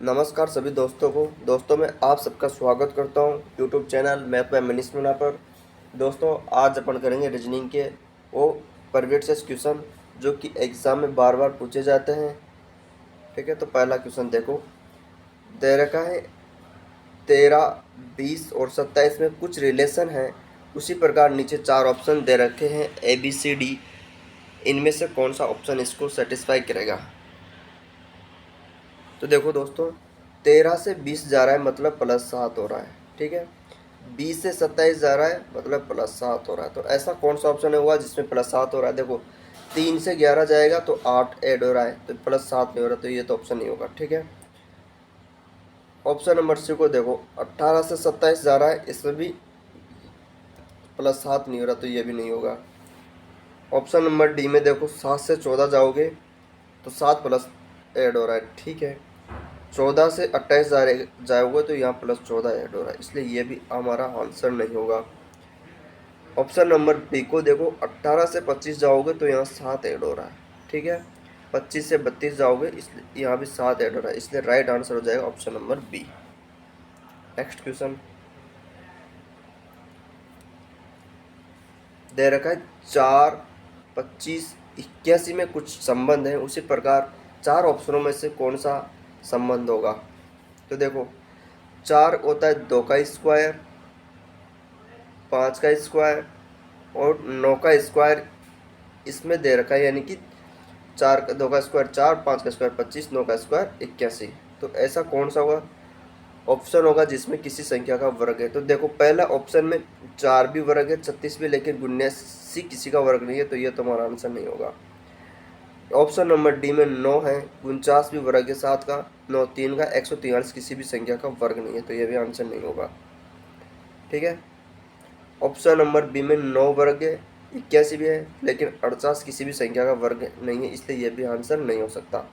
नमस्कार सभी दोस्तों को। दोस्तों मैं आप सबका स्वागत करता हूं YouTube channel math bye Manish Meena पर। दोस्तों आज अपन करेंगे रीजनिंग के वो प्रीवियस क्वेश्चन जो कि एग्ज़ाम में बार बार पूछे जाते हैं। ठीक है, तो पहला क्वेश्चन देखो, दे रखा है 13, 20 और 27 में कुछ रिलेशन है। उसी प्रकार नीचे 4 ऑप्शन दे रखे हैं ABCD। इनमें से कौन सा ऑप्शन इसको सेटिस्फाई करेगा? तो देखो दोस्तों, 13 से 20 जा रहा है मतलब +7 हो रहा है। ठीक है, 20 से 27 जा रहा है मतलब +7 हो रहा है। तो ऐसा कौन सा ऑप्शन हुआ जिसमें +7 हो रहा है? देखो, 3 से 11 जाएगा तो 8 ऐड हो रहा है, तो +7 नहीं हो रहा, तो ये तो ऑप्शन नहीं होगा। ठीक है, ऑप्शन नंबर सी को देखो, 18 से 27 जा रहा है, इसमें भी +7 नहीं हो रहा, तो ये भी नहीं होगा। ऑप्शन नंबर डी में देखो, 7 से 14 जाओगे तो 7 प्लस ऐड हो रहा है। ठीक है, 14 से 28 जाओगे तो यहाँ +14 ऐड हो रहा है, इसलिए ये भी हमारा आंसर नहीं होगा। ऑप्शन नंबर बी को देखो, 18 से 25 जाओगे तो यहाँ 7 ऐड हो रहा है। ठीक है, 25 से 32 जाओगे इसलिए यहाँ भी 7 ऐड हो रहा है, इसलिए राइट आंसर हो जाएगा option number B. Next question दे रखा है 4, 25, 81 में कुछ संबंध है। उसी प्रकार 4 ऑप्शनों में से कौन सा संबंध होगा? तो देखो, 4 होता है 2 का स्क्वायर, 5 का स्क्वायर और 9 का स्क्वायर इसमें दे रखा है, यानी कि 2 का स्क्वायर 4, 5 का स्क्वायर 25, 9 का स्क्वायर 81। तो ऐसा कौन सा होगा ऑप्शन होगा जिसमें किसी संख्या का वर्ग है? तो देखो, पहला ऑप्शन में 4 भी वर्ग है, 36 भी, लेकिन 79 किसी का वर्ग नहीं है, तो ये तुम्हारा आंसर नहीं होगा। ऑप्शन नंबर डी में 9 है, 49 भी वर्ग है, 7 का, 9 3 का, 143 किसी भी संख्या का वर्ग नहीं है, तो ये भी आंसर नहीं होगा। ठीक है, ऑप्शन नंबर बी में 9 वर्ग है, 81 भी है, लेकिन 48 किसी भी संख्या का वर्ग नहीं है, इसलिए यह भी आंसर नहीं हो सकता।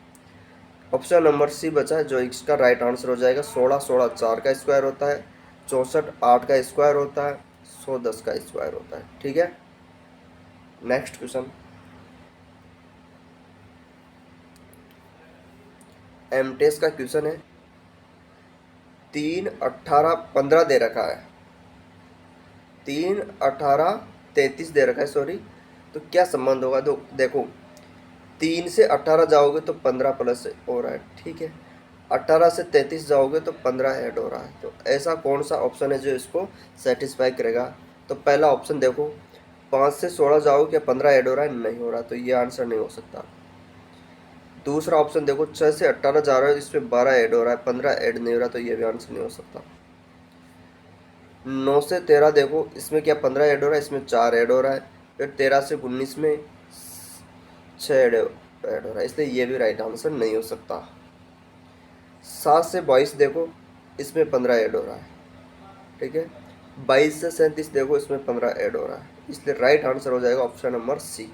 ऑप्शन नंबर सी बचा है जो इसका राइट आंसर हो जाएगा। 16 16 4 का स्क्वायर होता है, 64 8 का स्क्वायर होता है, 100 10 का स्क्वायर होता है। ठीक है, नेक्स्ट क्वेश्चन एमटेस का क्वेश्चन है। 3 18 15 दे रखा है, 3 18 33 दे रखा है, सॉरी। तो क्या संबंध होगा? तो देखो, 3 से 18 जाओगे तो 15 प्लस हो रहा है। ठीक है, 18 से 33 जाओगे तो 15 ऐड हो रहा है। तो ऐसा कौन सा ऑप्शन है जो इसको सेटिस्फाई करेगा? तो पहला ऑप्शन देखो, 5 से 16 जाओगे क्या 15 ऐड हो रहा है? नहीं हो रहा, तो ये आंसर नहीं हो सकता। दूसरा ऑप्शन देखो, 6 से 18 जा रहा है, इसमें 12 ऐड हो रहा है, 15 ऐड नहीं हो रहा, तो ये भी आंसर नहीं हो सकता। 9 से 13 देखो, इसमें क्या 15 ऐड हो रहा है? इसमें 4 ऐड हो रहा है। फिर 13 से 19 में 6 ऐड हो रहा है, इसलिए ये भी राइट आंसर नहीं हो सकता। 7 से 22 देखो, इसमें 15 ऐड हो रहा है। ठीक है, 22 से 37 देखो, इसमें 15 ऐड हो रहा है, इसलिए राइट आंसर हो जाएगा option number C.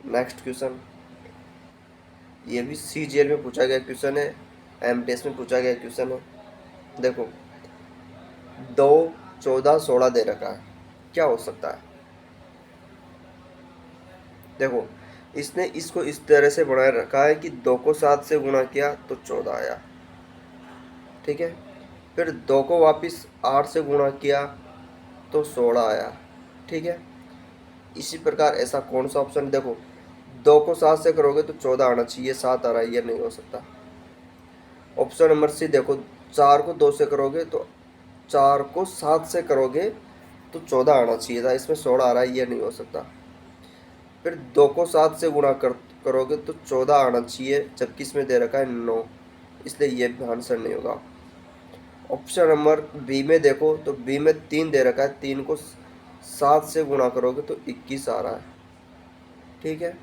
Next question, ये भी CGL में पूछा गया क्वेश्चन है, एमटीएस में पूछा गया क्वेश्चन है। देखो, 2 14 16 दे रखा है, क्या हो सकता है? देखो, इसने इसको इस तरह से बनाए रखा है कि 2 को 7 से गुणा किया तो 14 आया। ठीक है, फिर 2 को वापस 8 से गुणा किया तो 16 आया। ठीक है, इसी प्रकार ऐसा कौन सा ऑप्शन? देखो, 2 को 7 से करोगे तो 14 आना चाहिए, 7 आ रहा है, ये नहीं हो सकता। ऑप्शन नंबर सी देखो, 4 को 2 से करोगे तो 4 को 7 से करोगे तो 14 आना चाहिए था, इसमें 16 आ रहा है, ये नहीं हो सकता। फिर 2 को 7 से गुणा करोगे तो 14 आना चाहिए, जबकि इसमें दे रखा है 9, इसलिए ये भी आंसर नहीं होगा। ऑप्शन नंबर बी में देखो, तो बी में 3 दे रखा है, 3 को 7 से गुणा करोगे तो 21 आ रहा है। ठीक है,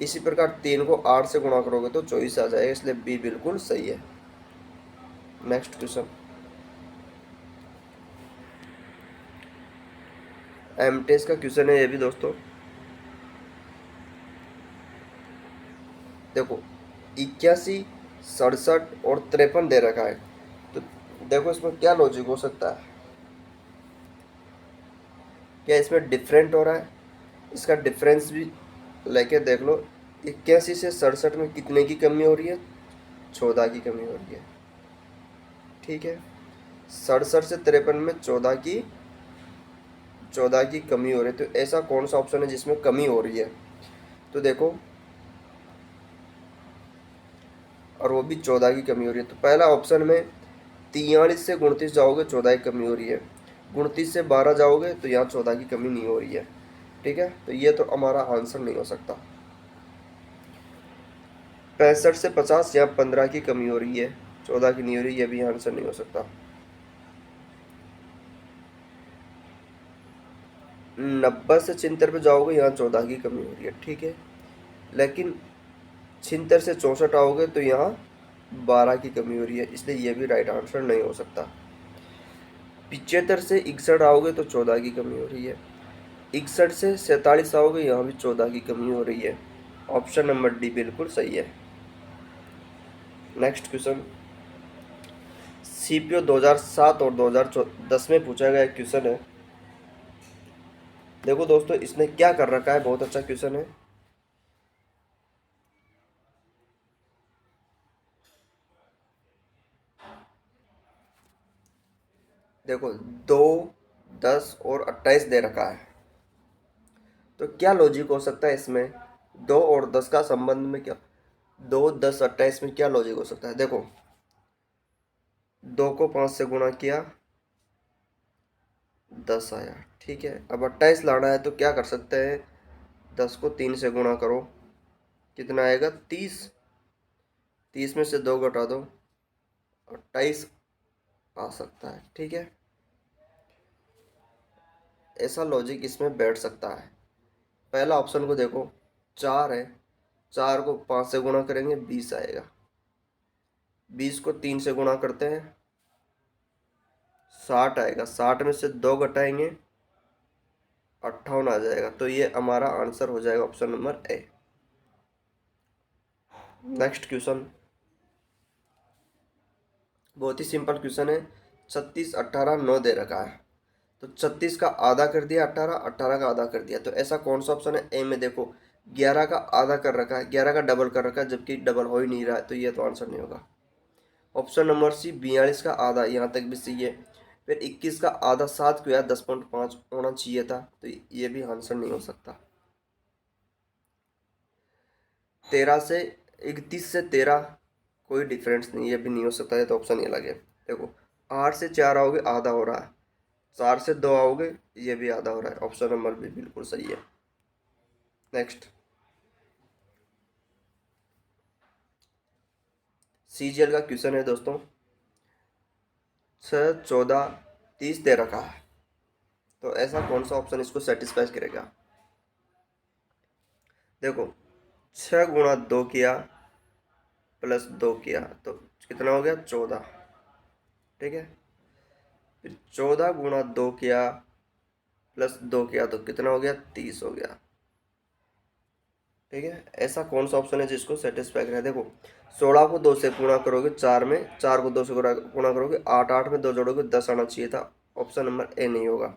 इसी प्रकार 3 को 8 से गुणा करोगे तो 24 आ जाएगा, इसलिए बी बिल्कुल सही है। नेक्स्ट क्वेश्चन, एमटेस का क्वेश्चन है ये भी दोस्तों। देखो, 81, 67 और 53 दे रखा है, तो देखो इसमें क्या लॉजिक हो सकता है? क्या इसमें डिफरेंट हो रहा है? इसका डिफरेंस भी लेके देख लो। 81 से 67 में कितने की कमी हो रही है? 14 की कमी हो रही है। ठीक है, 67 से 53 में 14 की कमी हो रही है। तो ऐसा कौन सा ऑप्शन है जिसमें कमी हो रही है? तो देखो, और वो भी 14 की कमी हो रही है। तो पहला ऑप्शन में 43 से 29 जाओगे 14 की कमी हो रही है, 29 से 12 जाओगे तो यहाँ 14 की कमी नहीं हो रही है। ठीक है, तो ये तो हमारा आंसर नहीं हो सकता। 65 से 50 यहाँ 15 की कमी हो रही है, 14 की नहीं हो रही, ये भी आंसर नहीं हो सकता। 90 से 76 पे जाओगे, यहाँ 14 की कमी हो रही है। ठीक है, लेकिन 76 से 64 आओगे तो यहाँ 12 की कमी हो रही है, इसलिए ये भी राइट आंसर नहीं हो सकता। 75 से 61 आओगे तो 14 की कमी हो रही है, 61 से 47 आओगे, यहाँ भी 14 की कमी हो रही है। ऑप्शन नंबर डी बिल्कुल सही है। नेक्स्ट क्वेश्चन, सीपीओ 2007 और 2010 में पूछा गया क्वेश्चन है। देखो दोस्तों, इसने क्या कर रखा है, बहुत अच्छा क्वेश्चन है। देखो, 2, 10 और 28 दे रखा है, तो क्या लॉजिक हो सकता है इसमें? 2 और 10 का संबंध में क्या, 2, 10, 28 में क्या लॉजिक हो सकता है? देखो, 2 को 5 से गुणा किया, 10 आया। ठीक है, अब 28 लाना है तो क्या कर सकते हैं? 10 को 3 से गुणा करो, कितना आएगा? 30। 30 में से 2 घटा दो, 28 आ सकता है। ठीक है, ऐसा लॉजिक इसमें बैठ सकता है। पहला ऑप्शन को देखो, 4 है, 4 को 5 से गुणा करेंगे 20 आएगा, 20 को 3 से गुणा करते हैं 60 आएगा, 60 में से 2 घटाएंगे 58 आ जाएगा। तो ये हमारा आंसर हो जाएगा option number A. Next question, बहुत ही सिंपल क्वेश्चन है। 36, 18, 9 दे रखा है, तो 36 का आधा कर दिया 18, 18 का आधा कर दिया, तो ऐसा कौन सा ऑप्शन है? ए में देखो, 11 का आधा कर रखा है, 11 का डबल कर रखा है, जबकि डबल हो ही नहीं रहा है, तो ये तो आंसर नहीं होगा। ऑप्शन नंबर सी, 42 का आधा, यहाँ तक भी सही है। फिर 21 का आधा 7 को यार 10.5 होना चाहिए था, तो ये भी आंसर नहीं हो सकता। 13 से 31 से 13 कोई डिफरेंस नहीं, ये भी नहीं हो सकता है, तो ऑप्शन ये लगे। देखो, 8 से 4 आओगे आधा हो रहा है, 4 से 2 आओगे ये भी आधा हो रहा है, ऑप्शन नंबर भी बिल्कुल सही है। नेक्स्ट, सीजीएल का क्वेश्चन है दोस्तों। 6, 14, 30 दे रखा है, तो ऐसा कौन सा ऑप्शन इसको सेटिस्फाई करेगा? देखो, 6 गुणा 2 किया प्लस 2 किया तो कितना हो गया? 14। ठीक है, फिर 14 गुणा 2 किया प्लस 2 किया तो कितना हो गया? 30 हो गया। ठीक है, ऐसा कौन सा ऑप्शन है जिसको सेटिस्फाई करे? देखो, 16 को 2 से गुणा करोगे 4 में, 4 को 2 से गुणा करोगे 8, 8 में 2 जोड़ोगे 10 आना चाहिए था, ऑप्शन नंबर ए नहीं होगा।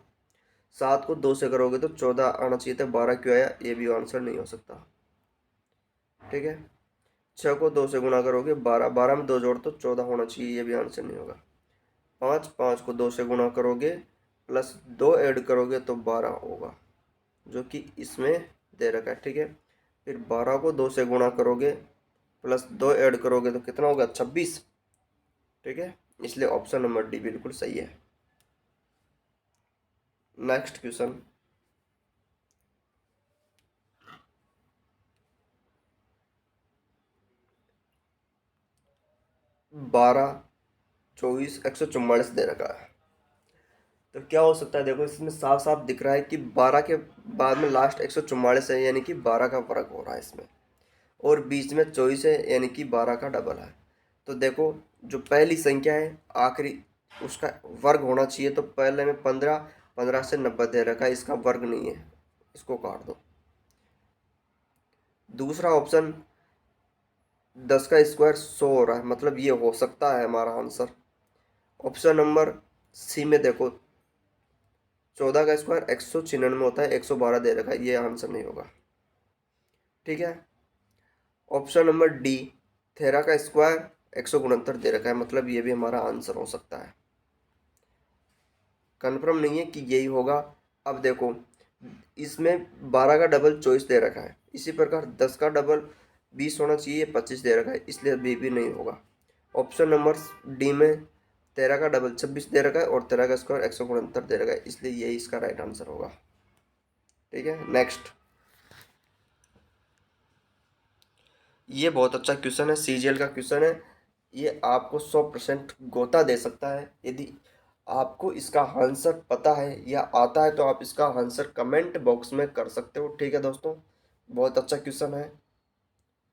7 को 2 से करोगे तो 14 आना चाहिए था, 12 क्यों आया? ये भी आंसर नहीं हो सकता। ठीक है, 6 को 2 से गुणा करोगे 12, 12 में 2 जोड़ तो 14 होना चाहिए, ये भी आंसर नहीं होगा। 5, 5 को 2 से गुणा करोगे प्लस 2 ऐड करोगे तो 12 होगा, जो कि इसमें दे रखा है। ठीक है, फिर 12 को 2 से गुणा करोगे प्लस 2 ऐड करोगे तो कितना होगा? 26। ठीक है, इसलिए ऑप्शन नंबर डी बिल्कुल सही है। नेक्स्ट क्वेश्चन, 12, 24, 144 दे रखा है, तो क्या हो सकता है? देखो, इसमें साफ साफ दिख रहा है कि 12 के बाद में लास्ट 144 है, यानी कि 12 का वर्ग हो रहा है इसमें, और बीच में 24 है, यानी कि 12 का डबल है। तो देखो, जो पहली संख्या है आखिरी, उसका वर्ग होना चाहिए, तो पहले में 15, 15 से 90 दे रखा है, इसका वर्ग नहीं है, इसको काट दो। दूसरा ऑप्शन 10 का स्क्वायर 100 हो रहा है, मतलब ये हो सकता है हमारा आंसर। ऑप्शन नंबर सी में देखो, 14 का स्क्वायर 196 होता है, 112 दे रखा है, ये आंसर नहीं होगा। ठीक है, ऑप्शन नंबर डी, 13 का स्क्वायर 169 दे रखा है, मतलब ये भी हमारा आंसर हो सकता है। कन्फर्म नहीं है कि यही होगा। अब देखो, इसमें 12 का डबल 24 दे रखा है, इसी प्रकार 10 का डबल 20 होना चाहिए, 25 दे रखा है, इसलिए बी भी नहीं होगा। ऑप्शन नंबर डी में 13 का डबल 26 दे रखा है और 13 का स्क्वायर 169 दे रखा है, इसलिए यही इसका राइट आंसर होगा। ठीक है, नेक्स्ट। ये बहुत अच्छा क्वेश्चन है, सीजीएल का क्वेश्चन है। ये आपको 100% गोता दे सकता है। यदि आपको इसका आंसर पता है या आता है तो आप इसका आंसर कमेंट बॉक्स में कर सकते हो। ठीक है दोस्तों, बहुत अच्छा क्वेश्चन है।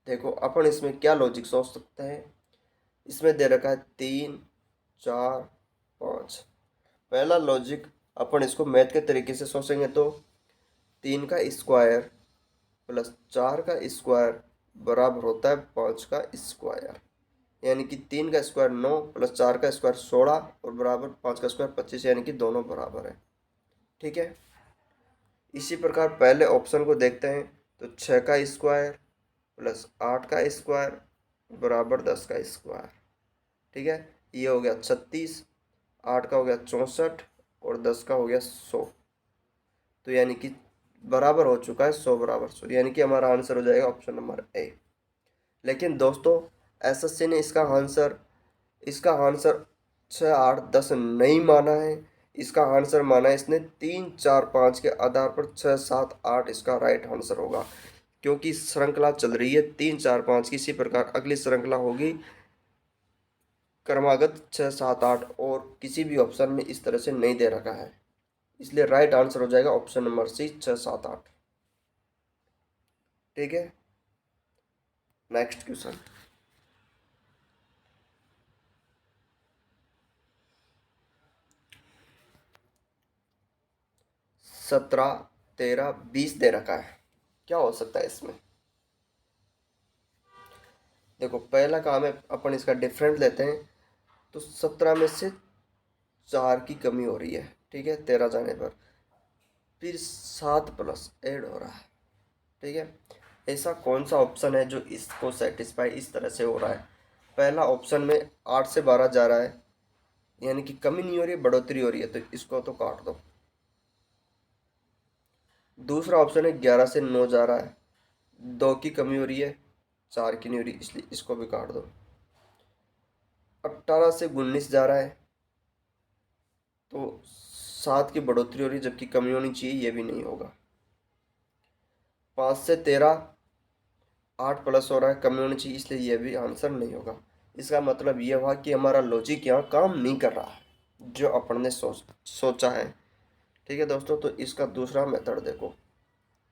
देखो अपन इसमें क्या लॉजिक सोच सकते हैं। इसमें दे रखा है 3 4 5। पहला लॉजिक, अपन इसको मैथ के तरीके से सोचेंगे तो 3 का स्क्वायर प्लस 4 का स्क्वायर बराबर होता है 5 का स्क्वायर। यानी कि 3 का स्क्वायर 9 प्लस 4 का स्क्वायर 16 और बराबर 5 का स्क्वायर 25, यानी कि दोनों बराबर है। ठीक है, इसी प्रकार पहले ऑप्शन को देखते हैं तो 6 का स्क्वायर प्लस 8 का स्क्वायर बराबर 10 का स्क्वायर। ठीक है, ये हो गया 36, 8 का हो गया 64 और 10 का हो गया 100। तो यानी कि बराबर हो चुका है 100 बराबर 100, यानी कि हमारा आंसर हो जाएगा ऑप्शन नंबर ए। लेकिन दोस्तों, एसएससी ने इसका आंसर 6 8 10 नहीं माना है। इसका आंसर माना है इसने 3 4 5 के आधार पर 6 7 8 इसका राइट आंसर होगा। क्योंकि श्रृंखला चल रही है 3 4 5 की, इसी प्रकार अगली श्रृंखला होगी क्रमागत 6 7 8, और किसी भी ऑप्शन में इस तरह से नहीं दे रखा है, इसलिए राइट आंसर हो जाएगा ऑप्शन नंबर सी 6 7 8। ठीक है, नेक्स्ट क्वेश्चन। 17 13 20 दे रखा है, क्या हो सकता है इसमें। देखो पहला काम है, अपन इसका डिफरेंट लेते हैं तो 17 में से 4 की कमी हो रही है। ठीक है, 13 जाने पर फिर 7 प्लस ऐड हो रहा है। ठीक है, ऐसा कौन सा ऑप्शन है जो इसको सेटिस्फाई इस तरह से हो रहा है। पहला ऑप्शन में 8 से 12 जा रहा है, यानी कि कमी नहीं हो रही है, बढ़ोतरी हो रही है, तो इसको तो काट दो। दूसरा ऑप्शन है 11 से 9 जा रहा है, 2 की कमी हो रही है, 4 की नहीं हो रही, इसलिए इसको भी काट दो। 18 से 19 जा रहा है तो 7 की बढ़ोतरी हो रही है, जबकि कमी होनी चाहिए, ये भी नहीं होगा। 5 से 13 8 प्लस हो रहा है, कमी होनी चाहिए, इसलिए यह भी आंसर नहीं होगा। इसका मतलब यह हुआ कि हमारा लॉजिक यहाँ काम नहीं कर रहा है जो अपन ने सोचा है। ठीक है दोस्तों, तो इसका दूसरा मेथड देखो,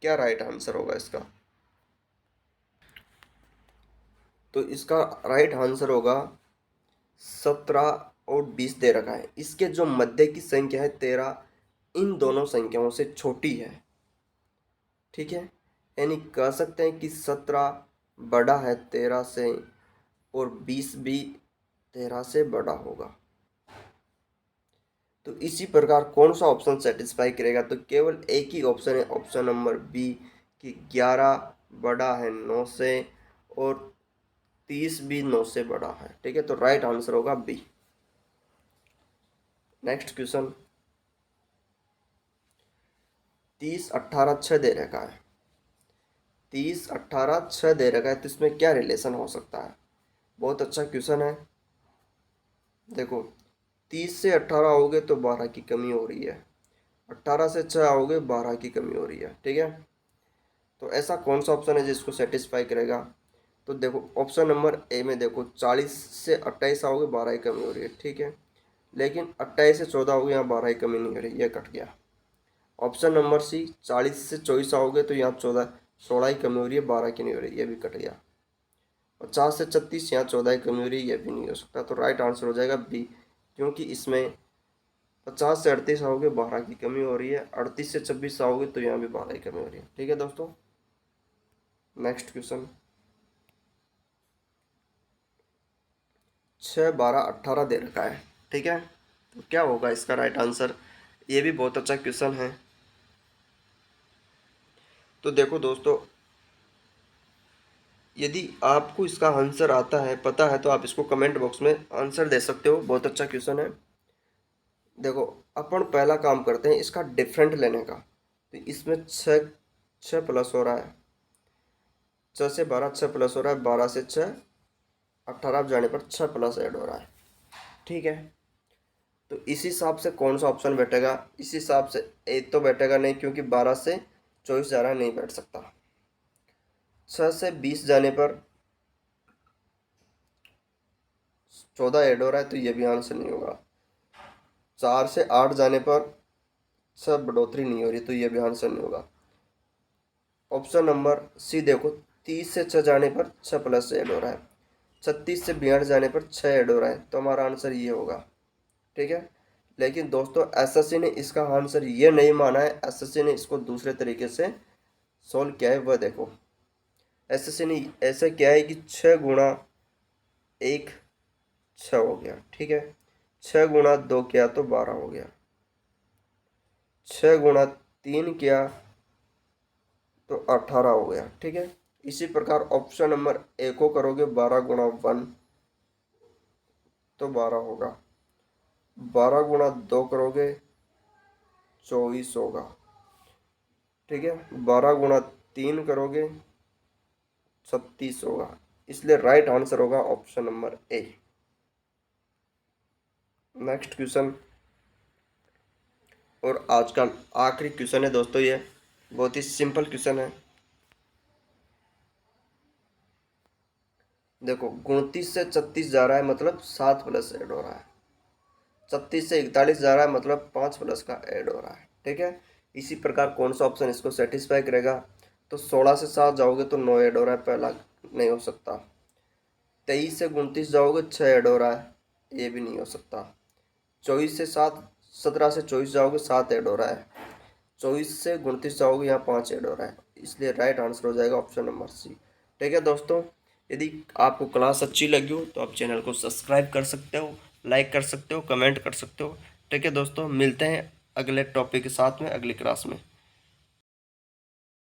क्या राइट आंसर होगा इसका। तो इसका राइट आंसर होगा 17 और 20 दे रखा है, इसके जो मध्य की संख्या है 13 इन दोनों संख्याओं से छोटी है। ठीक है, यानी कह सकते हैं कि 17 बड़ा है 13 से और 20 भी 13 से बड़ा होगा। तो इसी प्रकार कौन सा ऑप्शन सेटिस्फाई करेगा, तो केवल एक ही ऑप्शन है, ऑप्शन नंबर बी, कि 11 बड़ा है 9 से और 30 भी 9 से बड़ा है। ठीक है, तो राइट आंसर होगा बी। Next question. 30 18 6 दे रखा है, 30 18 6 दे रखा है, तो इसमें क्या रिलेशन हो सकता है। बहुत अच्छा क्वेश्चन है। देखो 30 से 18 आओगे तो 12 की कमी हो रही है, 18 से 6 आओगे 12 की कमी हो रही है। ठीक है, तो ऐसा कौन सा ऑप्शन है जिसको सेटिस्फाई करेगा। तो देखो ऑप्शन नंबर ए में देखो 40 से 28 आओगे 12 की कमी हो रही है। ठीक है, लेकिन 28 से 14 आओगे, यहाँ 12 की कमी नहीं हो रही, यह कट गया। ऑप्शन नंबर सी 40 से 24 आओगे तो यहाँ 16 की कमी हो रही है, 12 की नहीं हो रही, यह भी कट गया। 50 से 36 यहाँ 14 की कमी हो रही है, यह भी नहीं हो सकता, तो राइट आंसर हो जाएगा बी। क्योंकि इसमें 50 से 38 आओगे 12 की कमी हो रही है, 38 से 26 आओगे तो यहाँ भी 12 की कमी हो रही है। ठीक है दोस्तों, नेक्स्ट क्वेश्चन। 6 12 18 दे रखा है। ठीक है, तो क्या होगा इसका राइट आंसर। ये भी बहुत अच्छा क्वेश्चन है। तो देखो दोस्तों, यदि आपको इसका आंसर आता है, पता है, तो आप इसको कमेंट बॉक्स में आंसर दे सकते हो। बहुत अच्छा क्वेश्चन है। देखो, अपन पहला काम करते हैं इसका डिफरेंट लेने का। तो इसमें छः छः प्लस हो रहा है, 6 से 12, 6 प्लस हो रहा है, 12 से 6 18 जाने पर 6 प्लस ऐड हो रहा है। ठीक है, तो इस हिसाब से कौन सा ऑप्शन बैठेगा? इस हिसाब से ए तो बैठेगा नहीं, क्योंकि 12 से 24 जा रहा है, नहीं बैठ सकता। 6 से 20 जाने पर 14 ऐड हो रहा है, तो ये भी आंसर नहीं होगा। 4 से 8 जाने पर 6 बढ़ोतरी नहीं हो रही, तो ये भी आंसर नहीं होगा। ऑप्शन नंबर सी देखो, 30 से 6 जाने पर 6 प्लस ऐड हो रहा है, 36 से 62 जाने पर 6 ऐड हो रहा है, तो हमारा आंसर ये होगा। ठीक है, लेकिन दोस्तों एसएससी ने इसका आंसर ये नहीं माना है। एसएससी ने इसको दूसरे तरीके से सोल्व किया है, वह देखो। एसएससी ने ऐसा किया है कि 6 गुणा 1 6 हो गया। ठीक है, 6 गुणा 2 किया तो 12 हो गया, 6 गुणा 3 किया तो 18 हो गया। ठीक है, इसी प्रकार ऑप्शन नंबर ए को करोगे, 12 गुणा 1 तो 12 होगा, 12 गुणा 2 करोगे 24 होगा। ठीक है, 12 गुणा 3 करोगे 36 होगा। इसलिए राइट आंसर होगा option number A. Next question, और आज का आखिरी क्वेश्चन है दोस्तों, ये बहुत ही सिंपल क्वेश्चन है। देखो, 29 से 36 जा रहा है, मतलब 7 प्लस ऐड हो रहा है। 36 से 41 जा रहा है, मतलब 5 प्लस का ऐड हो रहा है। ठीक है, इसी प्रकार कौन सा ऑप्शन इसको सेटिस्फाई करेगा? तो 16 से 7 जाओगे तो 9 ऐड हो रहा है, पहला नहीं हो सकता। 23 से 29 जाओगे 6 ऐड हो रहा है, ये भी नहीं हो सकता। 17 से 24 जाओगे 7 ऐड हो रहा है, 24 से 29 जाओगे यहाँ 5 ऐड हो रहा है। इसलिए राइट आंसर हो जाएगा ऑप्शन नंबर सी। ठीक है दोस्तों, यदि आपको क्लास अच्छी लगी हो तो आप चैनल को सब्सक्राइब कर सकते हो, लाइक कर सकते हो, कमेंट कर सकते हो। ठीक है दोस्तों, मिलते हैं अगले टॉपिक के साथ में अगली क्लास में।